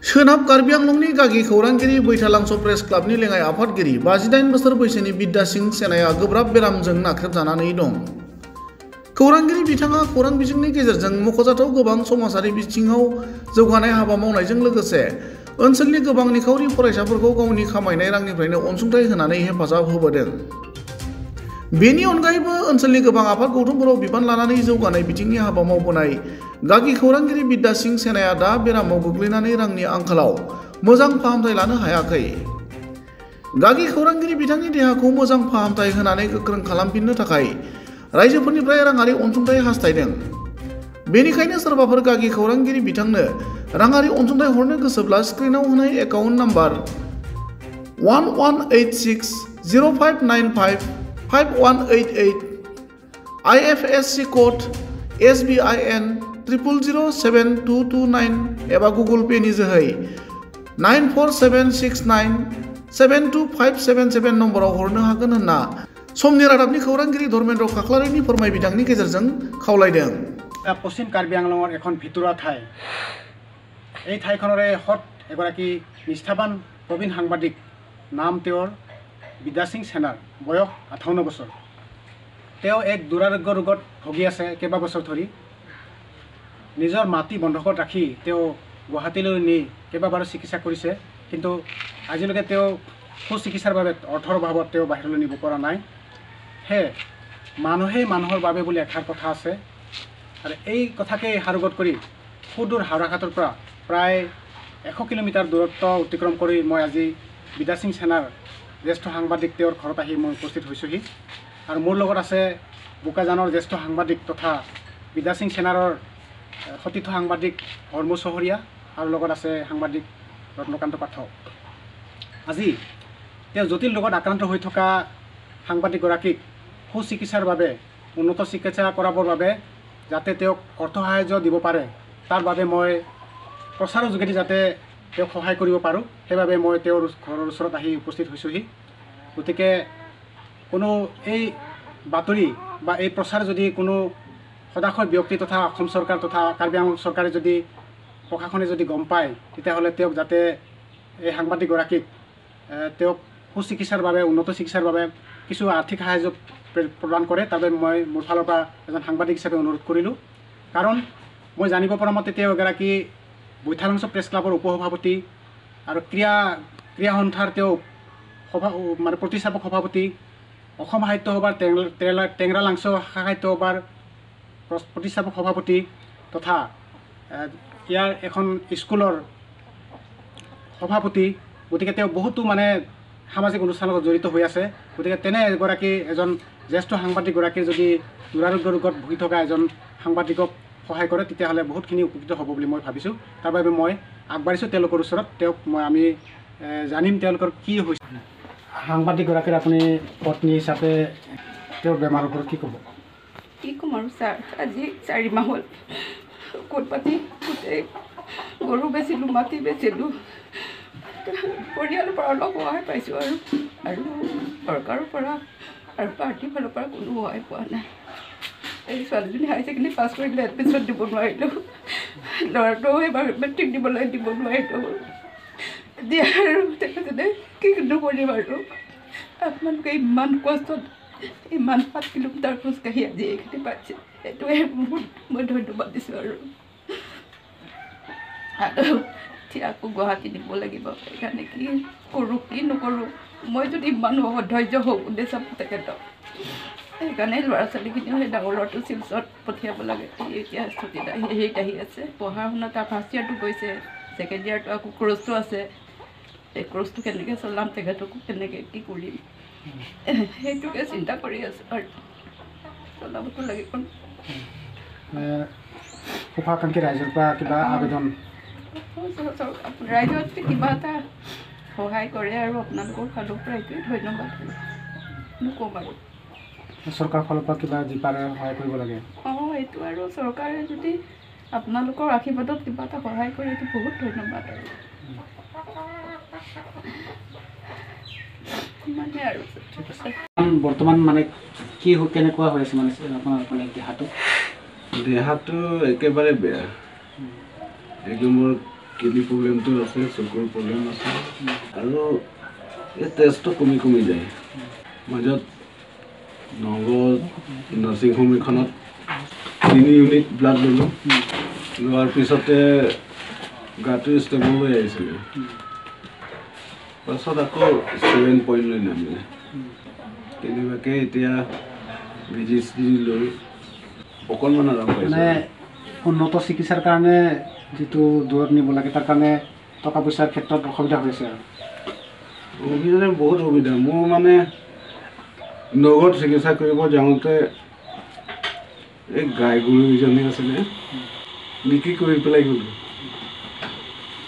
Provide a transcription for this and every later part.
सोनाब कार्बि आंलंनि गागि खौरांगिरि बैथालांस' प्रेस क्लाबनि लेङाइ आफादगिरि 58 बोसोर बैसोनि बिद्या सिं सेनाया गोब्राब बेरामजों नाख्रेबजानानै दं। खौरांगिरि बिथाङा खौरां बिजोंनि गेजेरजों मख'जाथाव गोबां समाजारि बिथिङाव जौगानाय हाबा मावनायजों लोगोसे ओनसोलनि गोबां निखावरि फरायसाफोरखौ गावनि खामायनाय रांनिफ्रायनो अनसुंथाइ होनानै हेफाजाब होबोदों। बेनि अनगायैबो ओनसोलनि गोबां आफाद गौथुमफोराव बिबान लानानै जौगानाय बिथिंनि हाबा मावबोनाय गागि खौरांगिरि बिद्या सिं सेनाया दा बेरामाव गोग्लैनानै रांनि आंखालाव मोजां फाहामथाय लानो हायाखै। गागि खौरांगिरि बिथांनि देहाखौ मोजां फाहामथाय होनानै गोख्रों खालामफिननो थाखाय रायजोफोरनिफ्राय राङारि अनसुंथाइ हास्थायदों। बेनिखायनो सोरबाफोर गागि खौरांगिरि बिथांनो राङारि अनसुंथाइ हरनो गोसोब्ला स्क्रिनाव होनाय एकाउन्ट नाम्बार 118605955188 IFSC कड SBIN 00072229 एबा गुगल पेनि जोहै 9476972577 नम्बराव हरनो हागोन होनना समनि रादाबनि खौरांगिरि धर्मेन्द्र खाख्लारिनि फोरमायबिदांनि गेजेरजों खावलायदों। पश्चिम कार्बि आंलंर এখন ভিতৰুৱা ঠাই। এই ঠাইখনৰে হত এগৰাকী নিষ্ঠাবান প্ৰবীণ সাংবাদিক নাম তেওঁৰ বিদ্যা সিং সেনাৰ বয়স 58 বছৰ। তেওঁ এক দুৰাৰোগ্য ৰোগত ভুগি আছে কেইবা বছৰ ধৰি। নিজৰ মাটি বন্ধকত ৰাখি তেওঁ গুৱাহাটীলৈ নি কেইবাবাৰো চিকিৎসা কৰিছে, কিন্তু আজিলৈকে তেওঁ সুচিকিৎসাৰ বাবে অৰ্থৰ অভাৱত তেওঁ বাহিৰলৈ নিব পৰা নাই। মানুহেই মানুহৰ বাবে বুলি এষাৰ কথা আছে, আৰু এই কথাকে সাৰোগত কৰি সুদূৰ হাওৰাঘাটৰ পৰা প্ৰায় 100 কিলোমিটাৰ দূৰত্ব অতিক্ৰম কৰি মই আজি বিদ্যা সিং সেনাৰ জ্যেষ্ঠ সাংবাদিক তেওঁৰ ঘৰত আহি মই উপস্থিত হৈছোহি। আৰু মোৰ লগত আছে বোকাজানৰ জ্যেষ্ঠ সাংবাদিক তথা বিদ্যা সিং সেনাৰৰ সতীৰ্থ সাংবাদিক হৰ্ম চহৰীয়া, আৰু লগত আছে সাংবাদিক ৰত্নকান্ত পাঠক। আজি তেওঁ জটিল ৰোগত আক্ৰান্ত হৈ থকা সাংবাদিকগৰাকীক সুচিকিৎসাৰ বাবে উন্নত চিকিৎসা কৰাবৰ বাবে যাতে তেওঁক অৰ্থ সাহায্য দিব পাৰে, তাৰ বাবে মই প্ৰচাৰৰ যোগেদি যাতে তেওঁক সহায় কৰিব পাৰোঁ, সেইবাবে মই তেওঁৰ ঘৰৰ ওচৰত আহি উপস্থিত হৈছোহি। গতিকে কোনো এই বাতৰি বা এই প্ৰচাৰ যদি কোনো সদাশয় ব্যক্তি তথা অসম চৰকাৰ তথা কাৰ্বি আংলং চৰকাৰে যদি প্ৰশাসনে যদি গম পায়, তেতিয়াহ'লে তেওঁক যাতে এই সাংবাদিকগৰাকীক তেওঁক সুচিকিৎসাৰ বাবে উন্নত চিকিৎসাৰ বাবে কিছু আৰ্থিক সাহায্য প্ৰদান কৰে, তাৰ বাবে মই মোৰ ফালৰ পৰা এজন সাংবাদিক হিচাপে অনুৰোধ কৰিলোঁ। কাৰণ মই জানিব পৰা মতে তেওঁ এগৰাকী বৈঠালাংছ প্ৰেছ ক্লাবৰ উপসভাপতি আৰু ক্ৰীড়া সন্থাৰ তেওঁ প্ৰতিষ্ঠাপক সভাপতি, অসম সাহিত্য সভাৰ টেংৰালাংছ সাহিত্য সভাৰ প্ৰতিষ্ঠাপক সভাপতি তথা ইয়াৰ এখন স্কুলৰ সভাপতি। গতিকে তেওঁ বহুতো সামাজিক অনুষ্ঠানত জড়িত হৈ আছে। গতিকে তেনে এজন জ্যেষ্ঠ সাংবাদিকগৰাকীৰ যদি দুৰাৰোগ্য ৰোগত ভুগি থকা এজন সাংবাদিকক সহায় কৰে, তেতিয়াহ'লে বহুতখিনি উপকৃত হ'ব বুলি মই ভাবিছোঁ। তাৰ বাবে মই আগবাঢ়িছোঁ তেওঁলোকৰ ওচৰত। আমি জানিম তেওঁলোকৰ কি হৈছে। সাংবাদিকগৰাকীৰ আপুনি পত্নী হিচাপে তেওঁৰ বেমাৰৰ ওপৰত কি ক'ব? কি ক'ম আৰু ছাৰ, আজি 4 মাহ হ'ল ঔষধ পাতি গোটেই গৰু বেচিলোঁ, মাটি বেচিলোঁ, পৰিয়ালৰ পৰা অলপ সহায় পাইছোঁ আৰু চৰকাৰৰ পৰা আৰু পাৰ্টীৰ ফালৰ পৰা কোনো সহায় পোৱা নাই। এই ছোৱালীজনী হাই ছেকেণ্ডেৰী পাছ কৰিলে, এডমিশ্যন দিব নোৱাৰিলোঁ, ল'ৰাটোও এবাৰ মেট্ৰিক দিব নোৱাৰিলোঁ। এতিয়া আৰু তেখেতে কি নকৰিম আৰু আপোনালোকে ইমান কষ্টত ইমান 7 কিলোমিটাৰ খোজকাঢ়ি আজি এইখিনি পাইছে, সেইটোৱে মই ধন্যবাদ দিছোঁ। আৰু আকৌ গুৱাহাটী নিব লাগিব, সেইকাৰণে কি কৰোঁ কি নকৰোঁ, মই যদি ইমান অধৈৰ্য হওঁ বুলি চাব তেখেতক, সেইকাৰণে ল'ৰা ছোৱালীখিনিও সেই ডাঙৰ ল'ৰাটো চিলচত পঠিয়াব লাগে। এতিয়া হেৰিত আহি আছে, পঢ়া শুনা তাৰ ফাৰ্ষ্ট ইয়াৰটো গৈছে, ছেকেণ্ড ইয়াৰটো আকৌ কোৰ্চটো আছে। এই কোৰ্চটো কেনেকৈ চলাম, তেখেতকো কেনেকৈ কি কৰিম, সেইটোকে চিন্তা কৰি আছোঁ আৰু চলাবতো লাগিব। শুভাকাংক্ষী ৰাইজৰ পৰা কিবা আবেদন? ৰাইজৰ কিবা এটা সহায় কৰে আৰু আপোনালোকৰ ফালৰ পৰা এইটোৱে ধন্যবাদ নক'ম আৰু। চৰকাৰৰ ফালৰ পৰা কিবা যি পাৰে সহায় কৰিব লাগে। এইটো আৰু চৰকাৰে যদি আপোনালোকৰ আশীৰ্বাদত কিবা এটা সহায় কৰে, এইটো বহুত ধন্যবাদ আৰু আৰু ঠিক আছে। বৰ্তমান কি কেনেকুৱা হৈ আছে আপোনাৰ দেহাটো? দেহাটো একেবাৰে বেয়া। একদম মোৰ কিডনি প্ৰব্লেমটো আছে, চকুৰ প্ৰব্লেম আছে আৰু এই তেজটো কমি যায়। মাজত নগাঁও নাৰ্ছিং হোম এখনত 3 ইউনিট ব্লাড ল'লোঁ, লোৱাৰ পিছতে গাটো ষ্টেবল হৈ আহিছিলে। পাছত আকৌ 7 পইণ্ট লৈ নামিলে। কেনেবাকৈ এতিয়া বেজি লৈ অকণমান আৰাম পাইছোঁ। মানে উন্নত চিকিৎসাৰ কাৰণে যিটো দূৰত নিব লাগে তাৰ কাৰণে টকা পইচাৰ ক্ষেত্ৰত অসুবিধা হৈছে আৰু অসুবিধা বহুত অসুবিধা। মোৰ মানে নগদ চিকিৎসা কৰিব যাওঁতে এই গাই গৰুকেইজনী আছিলে, বিক্ৰী কৰি পেলাই গ'লোঁ।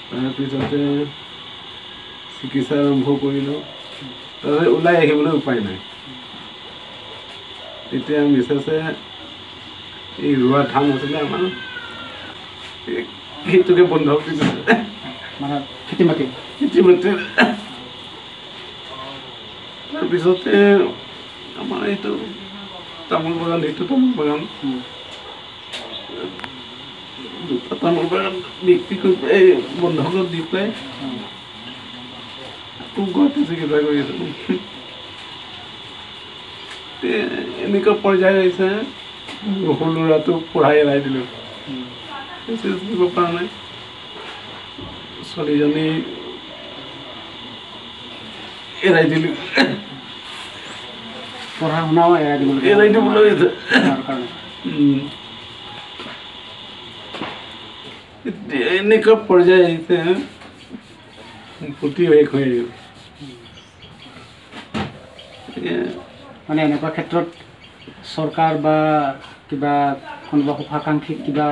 তাৰপিছতে চিকিৎসা আৰম্ভ কৰিলোঁ। তাৰপিছত ওলাই আহিবলৈ উপায় নাই। তেতিয়া মিছেছে এই ৰোৱা ধান আছিলে আমাৰ, সেইটোকে বন্ধক দি দিছিলে, মানে খেতি মাটি। তাৰপিছতে আমাৰ এইটো তামোল বাগান, দুটা তামোল বাগান বিক্ৰী কৰি পেলাই বন্ধকত দি পেলাই আকৌ গুৱাহাটী চিকিৎসা কৰি আছোঁ। এনেকুৱা পৰ্যায় হৈছে, সৰু ল'ৰাটো পঢ়াই এৰাই দিলোঁ, দিব পৰা নাই। ছোৱালীজনী এৰাই দিলোঁ, পঢ়া শুনাও এৰাই দিবলৈ হৈছে। এনেকুৱা পৰ্যায় আহিছে, সম্পত্তি শেষ হৈ আহিব। মানে এনেকুৱা ক্ষেত্ৰত চৰকাৰ বা কিবা কোনোবা শুভাকাংক্ষী কিবা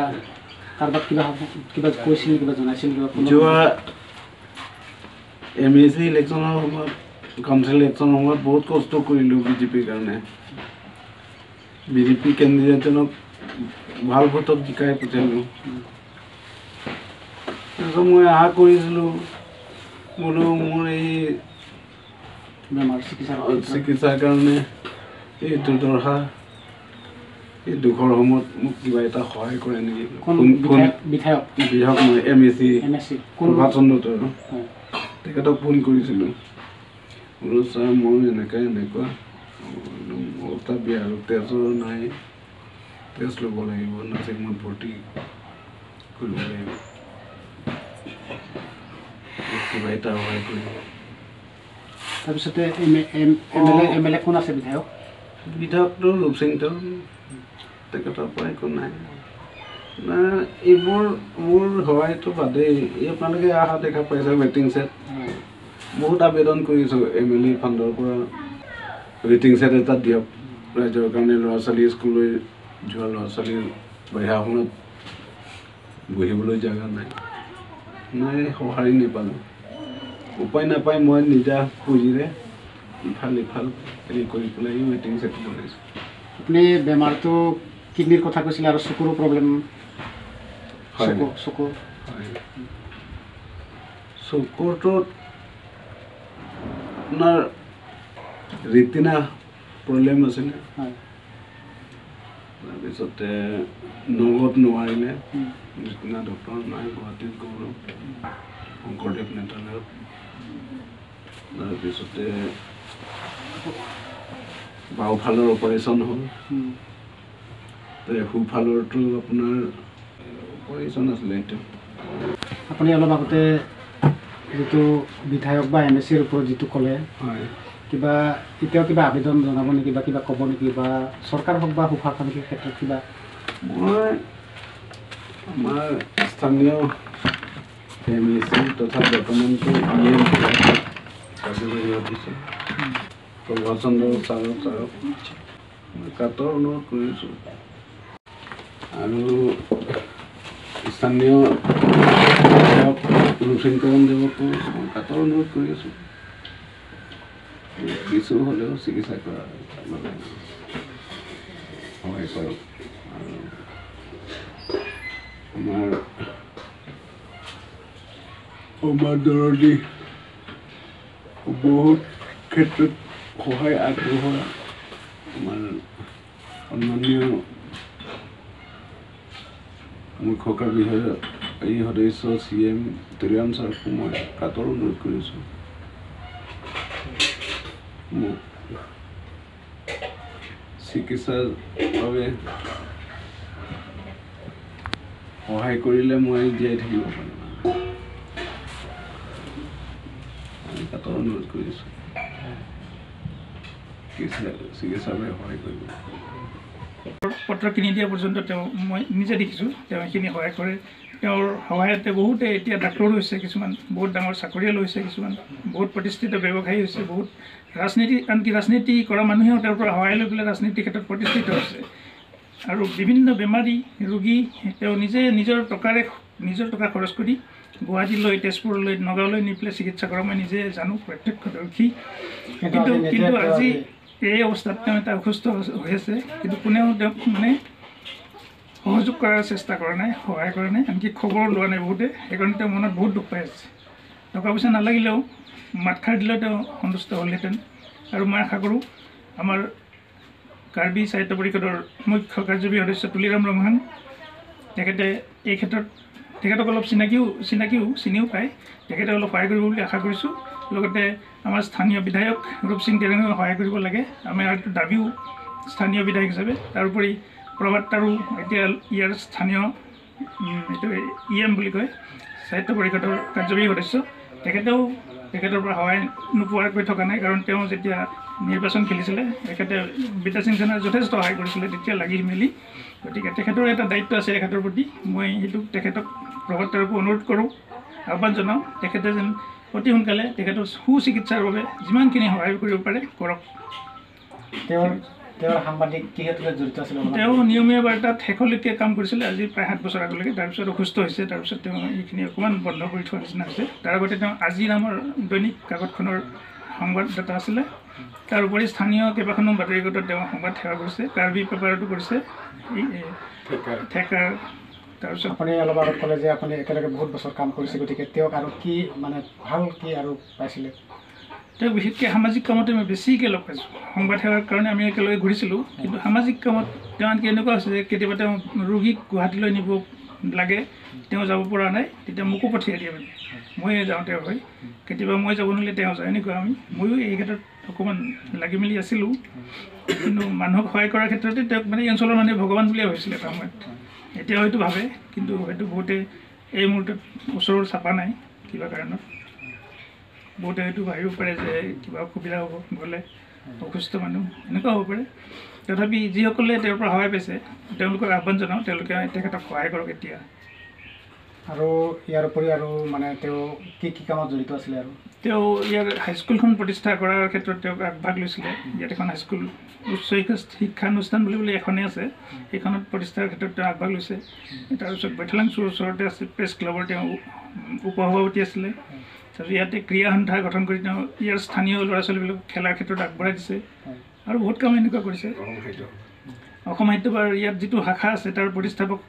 কাৰোবাক কিবা কৈছিল, কিবা জনাইছিল? যোৱা MSc ইলেকশ্যনৰ সময়ত, কাউন্সিল ইলেকশ্যনৰ সময়ত বহুত কষ্ট কৰিলোঁ BJPৰ কাৰণে। BJP কেণ্ডিডেটজনক ভাল ভোটত জিকাই পঠিয়ালোঁ। তাৰপিছত মই আশা কৰিছিলোঁ, বোলো মোৰ এই বেমাৰ চিকিৎসাৰ কাৰণে এই দুৰ্দশা, এই দুখৰ সময়ত মোক কিবা এটা সহায় কৰে নেকি। বিধায়ক মই MSc প্ৰভাত চন্দ্ৰ, তেখেতক ফোন কৰিছিলোঁ। বোলো ছাৰ, মই এনেকুৱা অৱস্থা বেয়া আৰু তেজৰ নাই, তেজ ল'ব লাগিব, নাৰ্ছিং হোমত ভৰ্তি কৰিব লাগিব, কিবা এটা সহায় কৰিব। তাৰপিছতে MLA কোন আছে বিধায়ক? বিধায়কটো ৰূপসিংটো, তেখেতৰ পৰা একো নাই। এইবোৰ মোৰ সহায়টো বাদেই, এই আপোনালোকে অহা দেখা পাইছে ৱেটিং ছেট, বহুত আবেদন কৰিছোঁ MLA ফাণ্ডৰ পৰা, ৱেটিং ছেট এটা দিয়ক ৰাইজৰ কাৰণে। ল'ৰা ছোৱালী স্কুললৈ যোৱা ল'ৰা ছোৱালীৰ বাহিৰাখনত বহিবলৈ জেগা নাই, মই সঁহাৰি নাপালোঁ। উপায় নাপায় মই নিজা পুঁজিৰে ইফাল হেৰি কৰি পেলাই ৱেটিং ছেট বনাইছোঁ। আপুনি বেমাৰটো কিডনিৰ কথা কৈছিলে আৰু চকুৰো প্ৰব্লেম? হয়, চকুৰ চকুৰটোত আপোনাৰ ৰেটিনা প্ৰব্লেম আছিলে। তাৰপিছতে নগদ নোৱাৰিলে, ৰেটিনা ডক্টৰ নাই, গুৱাহাটীত গ'লোঁ শংকৰদেৱ নেতালয়ত। তাৰপিছতে বাওঁফালৰ অপাৰেশ্যন হ'ল, সোঁফালৰটো আপোনাৰ অপাৰেশ্যন আছিলে। এইটো আপুনি অলপ আগতে যিটো বিধায়ক বা MSCৰ ওপৰত যিটো ক'লে, কিবা এতিয়াও কিবা আবেদন জনাব নেকি বা কিবা ক'ব নেকি, বা চৰকাৰ হওক বা শুভাকাংক্ষীৰ ক্ষেত্ৰত কিবা? মই আমাৰ স্থানীয় MSC তথা বৰ্তমানটো কাৰ্যবাহী অফিচাৰ প্ৰভাত চন্দ্ৰ ছাৰক মই কাটৰ অনুৰোধ কৰিছোঁ, আৰু স্থানীয় ৰূপসিংকৰণ দেৱকো মই কাটৰ অনুৰোধ কৰি আছোঁ, কিছু হ'লেও চিকিৎসা কৰাৰ বাবে সহায় কৰক। আৰু আমাৰ দৰদি বহুত ক্ষেত্ৰত সহায় আগবঢ়োৱা আমাৰ সন্মানীয় মুখ্য বিষয়া এই সদস্য CM তৰিৰাম ছাৰকো মই কাতৰ অনুৰোধ কৰিছোঁ মোক চিকিৎসাৰ বাবে সহায় কৰিলে মই জীয়াই থাকিব পাৰিম কাতৰ অনুৰোধ কৰিছোঁ চিকিৎসাৰ বাবে সহায় কৰিব পত্ৰ কিনি দিয়া পৰ্যন্ত মই নিজে দেখিছোঁ এইখিনি সহায় কৰে তেওঁৰ সহায়তে বহুতে এতিয়া ডাক্তৰ হৈছে কিছুমান বহুত ডাঙৰ চাকৰিয়াল হৈছে কিছুমান বহুত প্ৰতিষ্ঠিত ব্যৱসায়ী হৈছে বহুত আনকি ৰাজনীতি কৰা মানুহেও তেওঁৰ পৰা সহায় লৈ পেলাই ৰাজনীতিৰ ক্ষেত্ৰত প্ৰতিষ্ঠিত হৈছে আৰু বিভিন্ন বেমাৰী ৰোগী তেওঁ নিজে নিজৰ টকা খৰচ কৰি গুৱাহাটীলৈ তেজপুৰলৈ নগাঁৱলৈ নি পেলাই চিকিৎসা কৰা মই নিজে জানো প্ৰত্যক্ষদৰ্শী কিন্তু আজি এই অৱস্থাত তেওঁ এটা অসুস্থ হৈ আছে কিন্তু কোনেও তেওঁক মানে সহযোগ কৰাৰ চেষ্টা কৰা নাই সহায় কৰা নাই আনকি খবৰ লোৱা নাই বহুতে সেইকাৰণে তেওঁ মনত বহুত দুখ পাই আছে টকা পইচা নালাগিলেও মাতষাৰ দিলেও তেওঁ সন্তুষ্ট হ'লহেঁতেন আৰু মই আশা কৰোঁ আমাৰ কাৰ্বি সাহিত্য পৰিষদৰ মুখ্য কাৰ্যবাহী সদস্য তুলিৰাম ৰমহান তেখেতে এই ক্ষেত্ৰত তেখেতক অলপ চিনিও পায় তেখেতে অলপ সহায় কৰিব বুলি আশা কৰিছোঁ লগতে আমাৰ স্থানীয় বিধায়ক ৰূপ সিং তেলেঙেও সহায় কৰিব লাগে আমাৰ এইটো দাবীও স্থানীয় বিধায়ক হিচাপে তাৰোপৰি প্ৰভাত তাৰো এতিয়া ইয়াৰ স্থানীয় এইটো EM বুলি কয় সাহিত্য পৰিষদৰ কাৰ্যবাহী সদস্য তেখেতৰ পৰা সহায় নোপোৱাকৈ থকা নাই কাৰণ তেওঁ যেতিয়া নিৰ্বাচন খেলিছিলে তেখেতে বিদ্যা সিং সেনাৰ যথেষ্ট সহায় কৰিছিলে তেতিয়া লাগি মেলি গতিকে তেখেতৰ এটা দায়িত্ব আছে তেখেতৰ প্ৰতি মই সেইটো তেখেতক প্ৰভাত তাৰোকো অনুৰোধ কৰোঁ আহ্বান জনাওঁ তেখেতে যেন অতি সোনকালে তেখেতৰ সুচিকিৎসাৰ বাবে যিমানখিনি সহায় কৰিব পাৰে কৰক তেওঁৰ সাংবাদিক কি ক্ষেত্ৰত জড়িত আছিল তেওঁ নিয়মীয়া বাৰ্তাত শেষলৈকে কাম কৰিছিলে আজি প্ৰায় 7 বছৰ আগলৈকে তাৰপিছত অসুস্থ হৈছে তাৰপিছত তেওঁ এইখিনি অকণমান বন্ধ কৰি থোৱাৰ নিচিনা হৈছে তাৰ আগতে তেওঁ আজি নামৰ দৈনিক কাকতখনৰ সংবাদদাতা আছিলে তাৰোপৰি স্থানীয় কেইবাখনো বাতৰি কাকতত তেওঁ সংবাদ সেৱা কৰিছে কাৰ্বি পেপাৰতো কৰিছে ঠেকাৰ তাৰপিছত আপুনি অলপ আগত ক'লে যে আপুনি একেলগে বহুত বছৰ কাম কৰিছে গতিকে তেওঁক আৰু কি মানে ভাল কি আৰু পাইছিলে তেওঁক বিশেষকৈ সামাজিক কামতে মই বেছিকৈ লগ পাইছোঁ সংবাদ সেৱাৰ কাৰণে আমি একেলগে ঘূৰিছিলোঁ কিন্তু সামাজিক কামত তেওঁ আনকি এনেকুৱা হৈছে যে কেতিয়াবা তেওঁ ৰোগীক গুৱাহাটীলৈ নিব লাগে তেওঁ যাব পৰা নাই তেতিয়া মোকো পঠিয়াই দিয়ে মানে ময়ে যাওঁ তেওঁৰ হৈ কেতিয়াবা মই যাব নোৱাৰিলে তেওঁ যায় এনেকুৱা ময়ো এই ক্ষেত্ৰত অকণমান লাগি মেলি আছিলোঁ কিন্তু মানুহক সহায় কৰাৰ ক্ষেত্ৰতে তেওঁক মানে এই অঞ্চলৰ মানুহে ভগৱান বুলিয়ে ভাবিছিলে এটা সময়ত এতিয়া হয়তো ভাবে কিন্তু হয়তো বহুতে এই মুহূৰ্তত ওচৰৰ চাপা নাই কিবা কাৰণত বহুতে হয়তো ভাবিব পাৰে যে কিবা অসুবিধা হ'ব গ'লে অসুস্থ মানুহ এনেকুৱা হ'ব পাৰে তথাপি যিসকলে তেওঁৰ পৰা সহায় পাইছে তেওঁলোকক আহ্বান জনাওঁ তেওঁলোকে তেখেতক সহায় কৰক এতিয়া আৰু ইয়াৰ উপৰি আৰু মানে তেওঁ কি কামত জড়িত আছিলে আৰু তেওঁ ইয়াৰ হাইস্কুলখন প্ৰতিষ্ঠা কৰাৰ ক্ষেত্ৰত তেওঁক আগভাগ লৈছিলে ইয়াত এখন হাইস্কুল উচ্চ শিক্ষানুষ্ঠান বুলি এখনেই আছে সেইখনত প্ৰতিষ্ঠাৰ ক্ষেত্ৰত তেওঁ আগভাগ লৈছে তাৰপিছত বৈঠালাংছুৰ ওচৰতে আছে প্ৰেছ ক্লাবৰ তেওঁ উপসভাপতি আছিলে তাৰপিছত ইয়াতে ক্ৰীড়া সন্থা গঠন কৰি তেওঁ ইয়াৰ স্থানীয় ল'ৰা ছোৱালীবিলাকক খেলাৰ ক্ষেত্ৰত আগবঢ়াই দিছে আৰু বহুত কাম এনেকুৱা কৰিছে অসম সাহিত্যসভাৰ ইয়াত যিটো শাখা আছে তাৰ প্ৰতিষ্ঠাপক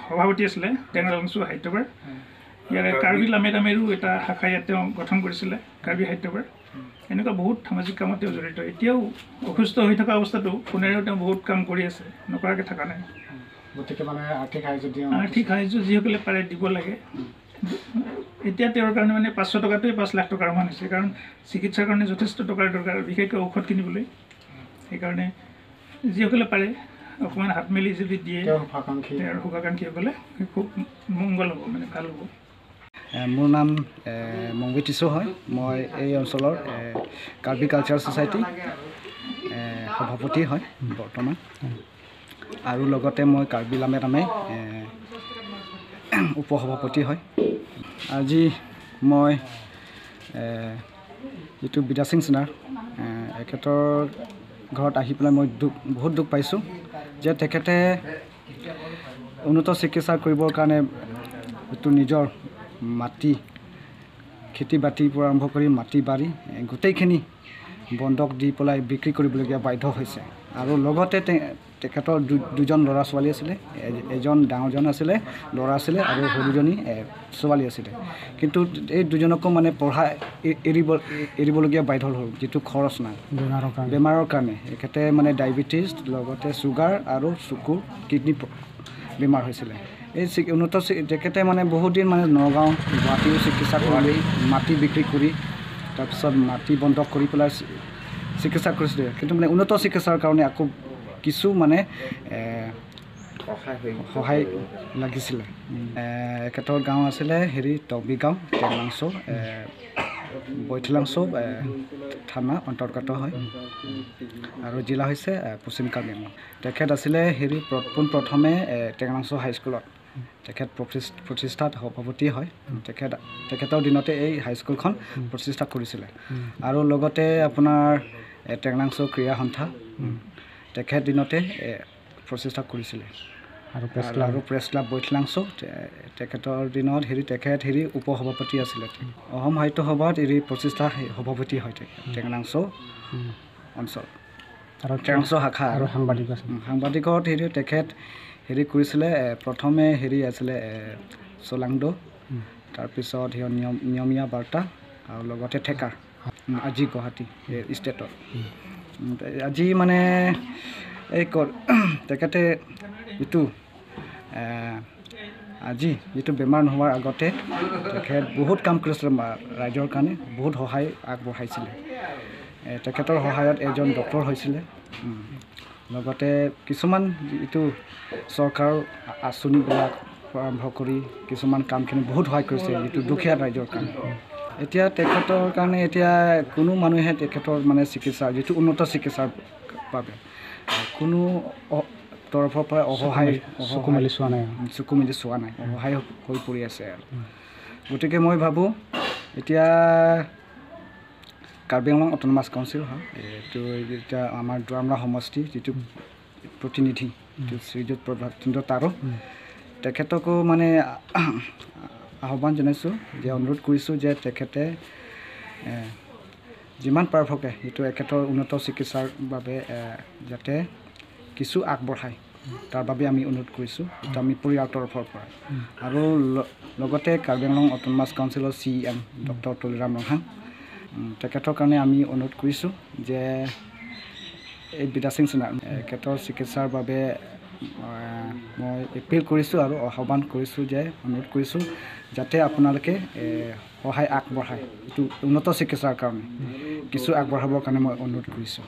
সভাপতি আছিলে টেঙালাংছু সাহিত্যসভাৰ ইয়াৰে কাৰ্বি লামেদামেৰো এটা শাখা ইয়াত তেওঁ গঠন কৰিছিলে কাৰ্বি সাহিত্যসভাৰ এনেকুৱা বহুত সামাজিক কামত তেওঁ জড়িত এতিয়াও অসুস্থ হৈ থকা অৱস্থাতো কোনেও তেওঁ বহুত কাম কৰি আছে নকৰাকৈ থকা নাই গতিকে মানে আৰ্থিক সাহায্য যিসকলে পাৰে দিব লাগে এতিয়া তেওঁৰ কাৰণে মানে 500 টকাটোৱে 5 লাখ টকাৰ সমান হৈছে কাৰণ চিকিৎসাৰ কাৰণে যথেষ্ট টকাৰ দৰকাৰ বিশেষকৈ ঔষধ কিনিবলৈ সেইকাৰণে যিসকলে পাৰে অকণমান হাত মেলি যদি দিয়ে তেওঁৰ শুভাকাংক্ষীসকলে খুব মংগল হ'ব মানে ভাল হ'ব মোৰ নাম মংগী টিছু হয় মই এই অঞ্চলৰ কাৰ্বি কালচাৰ ছ'চাইটি সভাপতি হয় বৰ্তমান আৰু লগতে মই কাৰ্বি লামেদামে উপসভাপতি হয় আজি মই যিটো বিদ্যা সিং সেনাৰ এখেতৰ ঘৰত আহি পেলাই মই বহুত দুখ পাইছোঁ যে তেখেতে উন্নত চিকিৎসা কৰিবৰ কাৰণে যিটো নিজৰ মাটি খেতি বাতিৰ পৰা আৰম্ভ কৰি মাটি বাৰী গোটেইখিনি বন্ধক দি পেলাই বিক্ৰী কৰিবলগীয়া বাধ্য হৈছে আৰু লগতে তেখেতৰ দুজন ল'ৰা ছোৱালী আছিলে এজন ডাঙৰজন আছিলে ল'ৰা আছিলে আৰু সৰুজনী ছোৱালী আছিলে কিন্তু এই দুজনকো মানে পঢ়া এৰিবলগীয়া বাধ্য হ'ল যিটো খৰচ নাই বেমাৰৰ কাৰণে এখেতে মানে ডায়েবেটিছ লগতে চুগাৰ আৰু চকুৰ কিডনী বেমাৰ হৈছিলে এই উন্নত তেখেতে মানে বহুত দিন মানে নগাঁও গুৱাহাটীও চিকিৎসা কৰি মাটি বিক্ৰী কৰি তাৰপিছত মাটি বন্ধক কৰি পেলাই চিকিৎসা কৰিছিলে কিন্তু মানে উন্নত চিকিৎসাৰ কাৰণে আকৌ কিছু মানে সহায় লাগিছিলে এখেতৰ গাঁও আছিলে হেৰি টবি গাঁও টেংলাংচৌ বৈঠলাংচৌ থানা অন্তৰ্গত হয় আৰু জিলা হৈছে পশ্চিম কাৰ্বি আংলং তেখেত আছিলে হেৰি পোনপ্ৰথমে টেংলাংচৌ হাইস্কুলত তেখেত প্ৰতিষ্ঠাত সভাপতি হয় তেখেতৰ দিনতে এই হাইস্কুলখন প্ৰতিষ্ঠা কৰিছিলে আৰু লগতে আপোনাৰ টেংলাংচৌ ক্ৰীড়া সন্থা তেখেত দিনতে প্ৰতিষ্ঠা কৰিছিলে আৰু প্ৰেছ ক্লাব বৈঠলাংচৌ তেখেতৰ দিনত তেখেত উপসভাপতি আছিলে অসম সাহিত্য সভাত প্ৰতিষ্ঠা সভাপতি হয় টেংলাংচৌ অঞ্চল আৰু টেংলাংচৌ শাখা আৰু সাংবাদিকত তেখেত কৰিছিলে প্ৰথমে আছিলে চলাংডো তাৰপিছত নিয়মীয়া বাৰ্তা আৰু লগতে ঠেকাৰ আজি গুৱাহাটী ষ্টেটত আজি মানে এই তেখেতে যিটো বেমাৰ নোহোৱাৰ আগতে তেখেত বহুত কাম কৰিছিলে ৰাইজৰ কাৰণে বহুত সহায় আগবঢ়াইছিলে তেখেতৰ সহায়ত এজন ডক্তৰ হৈছিলে লগতে কিছুমান যিটো চৰকাৰৰ আঁচনিবিলাক আৰম্ভ কৰি কিছুমান কামখিনি বহুত সহায় কৰিছে যিটো দুখীয়া ৰাইজৰ কাৰণে এতিয়া তেখেতৰ কাৰণে এতিয়া কোনো মানুহে তেখেতৰ মানে চিকিৎসা যিটো উন্নত চিকিৎসাৰ বাবে কোনো তৰফৰ পৰা অসহায় চকু মেলি চোৱা নাই অসহায় হৈ পৰি আছে আৰু গতিকে মই ভাবোঁ এতিয়া কাৰ্বি আংলং অট'নমাছ কাউন্সিল হয় এইটো এতিয়া আমাৰ দুৱাৰমুৰা সমষ্টি যিটো প্ৰতিনিধি শ্ৰীযুত প্ৰভাতচন্দ্ৰ তাৰো তেখেতকো মানে আহ্বান জনাইছোঁ যে অনুৰোধ কৰিছোঁ যে তেখেতে যিমান পাৰফকে যিটো এখেতৰ উন্নত চিকিৎসাৰ বাবে যাতে কিছু আগবঢ়ায় তাৰ বাবে আমি অনুৰোধ কৰিছোঁ এইটো আমি পৰিয়ালৰ তৰফৰ পৰা আৰু লগতে কাৰ্বি আংলং অট'নমাছ কাউন্সিলৰ CEM ডক্টৰ তুলিৰাম ৰহাং তেখেতৰ কাৰণে আমি অনুৰোধ কৰিছোঁ যে এই বিদাসিং সেনাৰ এখেতৰ চিকিৎসাৰ বাবে মই এপিল কৰিছোঁ আৰু আহ্বান কৰিছোঁ যে অনুৰোধ কৰিছোঁ যাতে আপোনালোকে সহায় আগবঢ়ায় এইটো উন্নত চিকিৎসাৰ কাৰণে কিছু আগবঢ়াবৰ কাৰণে মই অনুৰোধ কৰিছোঁ